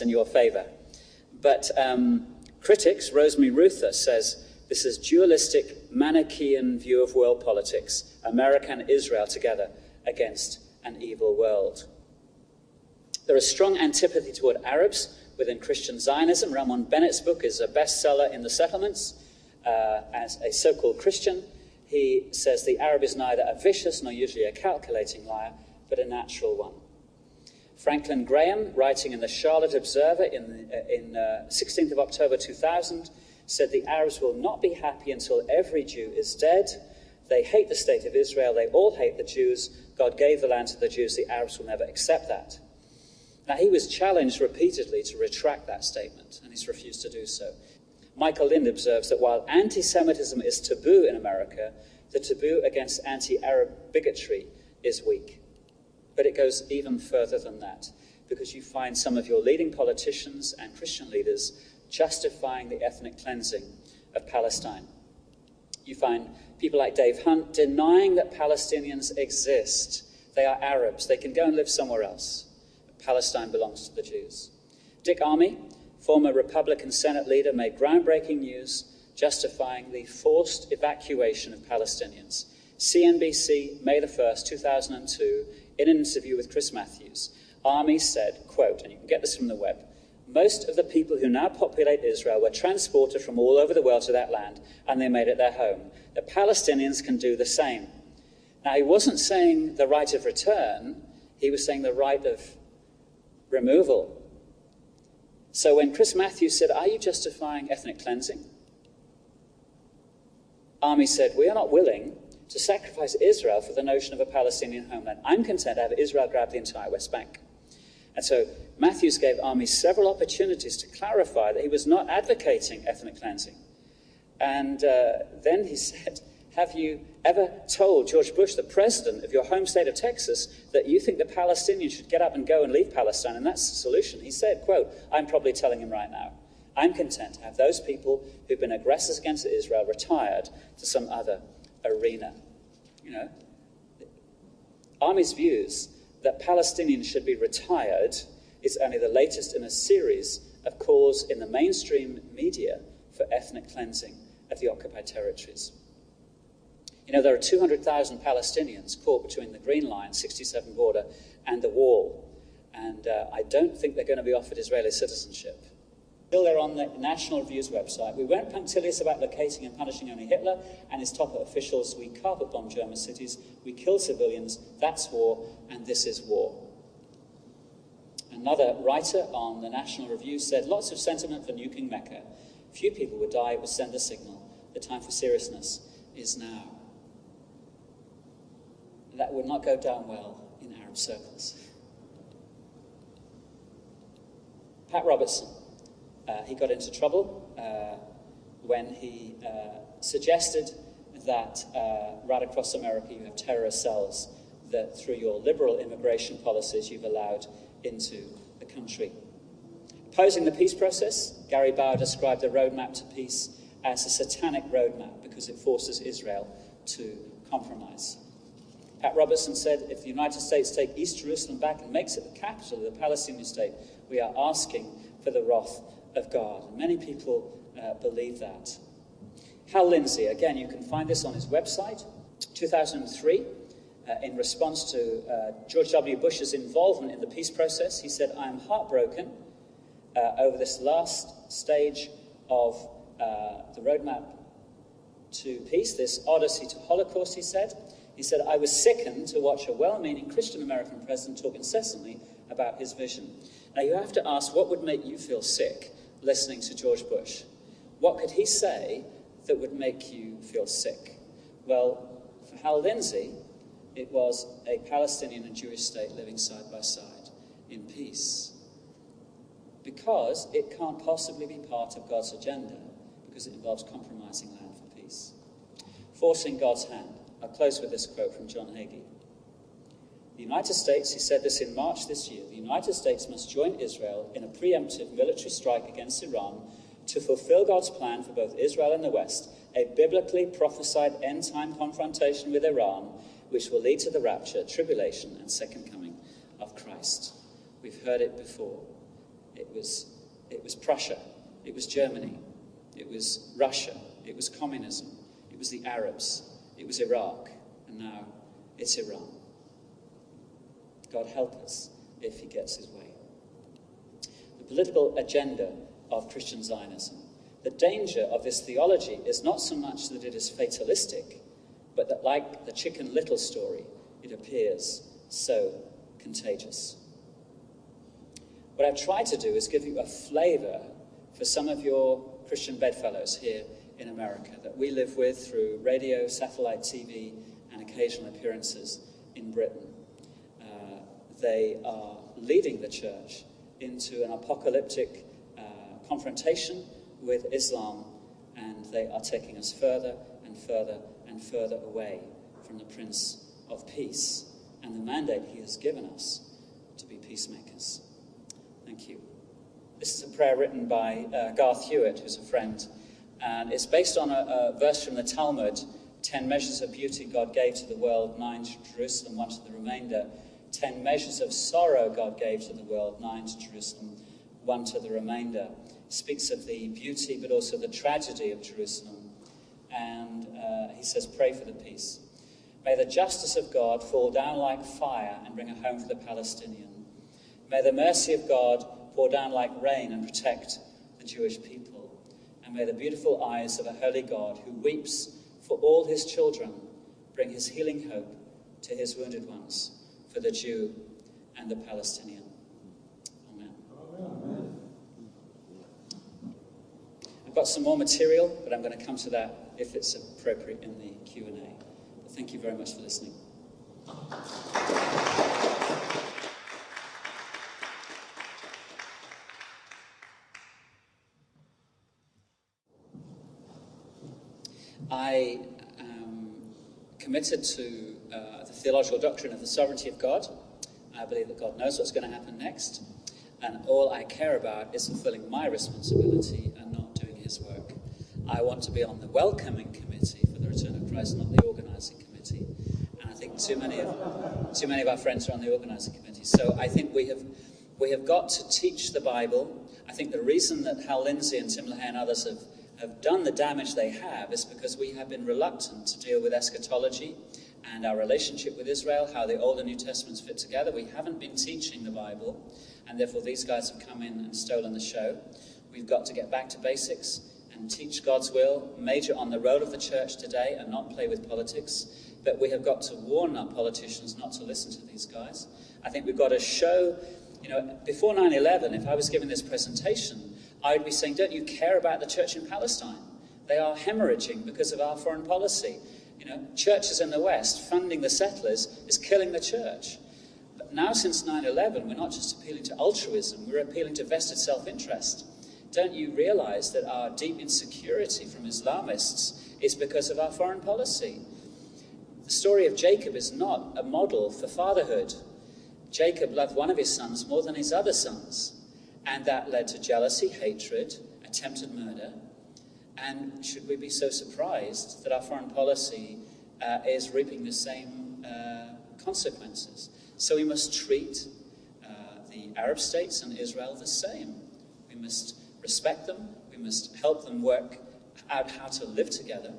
in your favor. But critics, Rosemary Ruther, says this is dualistic Manichaean view of world politics, America and Israel together against an evil world. There is strong antipathy toward Arabs within Christian Zionism. Ramon Bennett's book is a bestseller in the settlements. As a so-called Christian, he says the Arab is neither a vicious nor usually a calculating liar, but a natural one. Franklin Graham, writing in the Charlotte Observer in 16th of October 2000, said the Arabs will not be happy until every Jew is dead. They hate the state of Israel. They all hate the Jews. God gave the land to the Jews. The Arabs will never accept that. Now, he was challenged repeatedly to retract that statement, and he's refused to do so. Michael Lind observes that while anti-Semitism is taboo in America, the taboo against anti-Arab bigotry is weak. But it goes even further than that, because you find some of your leading politicians and Christian leaders justifying the ethnic cleansing of Palestine. You find people like Dave Hunt denying that Palestinians exist. They are Arabs. They can go and live somewhere else. But Palestine belongs to the Jews. Dick Armey, former Republican Senate leader, made groundbreaking news justifying the forced evacuation of Palestinians. CNBC, May the 1st, 2002, in an interview with Chris Matthews, Armey said, quote, and you can get this from the web, most of the people who now populate Israel were transported from all over the world to that land, and they made it their home. The Palestinians can do the same. Now, he wasn't saying the right of return, he was saying the right of removal. So when Chris Matthews said, are you justifying ethnic cleansing? Armey said, we are not willing to sacrifice Israel for the notion of a Palestinian homeland. I'm content to have Israel grab the entire West Bank. And so Matthews gave Armey several opportunities to clarify that he was not advocating ethnic cleansing. And then he said, have you ever told George Bush, the president of your home state of Texas, that you think the Palestinians should get up and go and leave Palestine, and that's the solution? He said, quote, I'm probably telling him right now, I'm content to have those people who've been aggressors against Israel retired to some other arena. You know, Armey's views that Palestinians should be retired is only the latest in a series of calls in the mainstream media for ethnic cleansing of the occupied territories. You know, there are 200,000 Palestinians caught between the Green Line, 67 border, and the wall. And I don't think they're going to be offered Israeli citizenship. Still, they're on the National Review's website. We weren't punctilious about locating and punishing only Hitler and his top officials. We carpet bomb German cities. We kill civilians. That's war, and this is war. Another writer on the National Review said, lots of sentiment for nuking Mecca. Few people would die. It would send a signal. The time for seriousness is now. That would not go down well in Arab circles. Pat Robertson. He got into trouble when he suggested that right across America you have terrorist cells that through your liberal immigration policies you've allowed into the country. Opposing the peace process, Gary Bauer described the roadmap to peace as a satanic roadmap because it forces Israel to compromise. Pat Robertson said, if the United States take East Jerusalem back and makes it the capital of the Palestinian state, we are asking for the wrath of God. And many people believe that. Hal Lindsey, again, you can find this on his website, 2003, in response to George W. Bush's involvement in the peace process. He said, I am heartbroken over this last stage of the roadmap to peace, this odyssey to Holocaust, he said. He said, I was sickened to watch a well-meaning Christian American president talk incessantly about his vision. Now, you have to ask, what would make you feel sick listening to George Bush? What could he say that would make you feel sick? Well, for Hal Lindsey, it was a Palestinian and Jewish state living side by side in peace. Because it can't possibly be part of God's agenda, because it involves compromising land for peace. Forcing God's hand. I'll close with this quote from John Hagee. The United States, he said this in March this year, the United States must join Israel in a preemptive military strike against Iran to fulfill God's plan for both Israel and the West, a biblically prophesied end-time confrontation with Iran, which will lead to the rapture, tribulation, and second coming of Christ. We've heard it before. It was Prussia. It was Germany. It was Russia. It was communism. It was the Arabs. It was Iraq. And now it's Iran. God help us if he gets his way. The political agenda of Christian Zionism. The danger of this theology is not so much that it is fatalistic, but that, like the Chicken Little story, it appears so contagious. What I've tried to do is give you a flavour for some of your Christian bedfellows here in America that we live with through radio, satellite TV, and occasional appearances in Britain. They are leading the church into an apocalyptic confrontation with Islam, and they are taking us further and further and further away from the Prince of Peace and the mandate he has given us to be peacemakers. Thank you. This is a prayer written by Garth Hewitt, who's a friend, and it's based on a verse from the Talmud, 10 measures of beauty God gave to the world, 9 to Jerusalem, 1 to the remainder. 10 measures of sorrow God gave to the world, 9 to Jerusalem, 1 to the remainder. He speaks of the beauty but also the tragedy of Jerusalem. And he says, pray for the peace. May the justice of God fall down like fire and bring a home for the Palestinian. May the mercy of God pour down like rain and protect the Jewish people. And may the beautiful eyes of a holy God who weeps for all his children bring his healing hope to his wounded ones, for the Jew and the Palestinian. Amen. Amen. I've got some more material, but I'm going to come to that if it's appropriate in the Q&A. But thank you very much for listening. I am committed to the theological doctrine of the sovereignty of God. I believe that God knows what's going to happen next, and all I care about is fulfilling my responsibility and not doing his work. I want to be on the welcoming committee for the return of Christ, not the organising committee. And I think too many of our friends are on the organising committee. So I think we have got to teach the Bible. I think the reason that Hal Lindsey and Tim LaHaye and others have done the damage they have is because we have been reluctant to deal with eschatology and our relationship with Israel, how the Old and New Testaments fit together. We haven't been teaching the Bible, and therefore these guys have come in and stolen the show. We've got to get back to basics and teach God's will, major on the role of the church today and not play with politics. But we have got to warn our politicians not to listen to these guys. I think we've got to show, before 9/11, if I was giving this presentation, I would be saying, don't you care about the church in Palestine? They are hemorrhaging because of our foreign policy. Churches in the West funding the settlers is killing the church. But now since 9/11, we're not just appealing to altruism, we're appealing to vested self-interest. Don't you realize that our deep insecurity from Islamists is because of our foreign policy? The story of Jacob is not a model for fatherhood. Jacob loved one of his sons more than his other sons, and that led to jealousy, hatred, attempted murder. And should we be so surprised that our foreign policy is reaping the same consequences? So we must treat the Arab states and Israel the same. We must respect them. We must help them work out how to live together.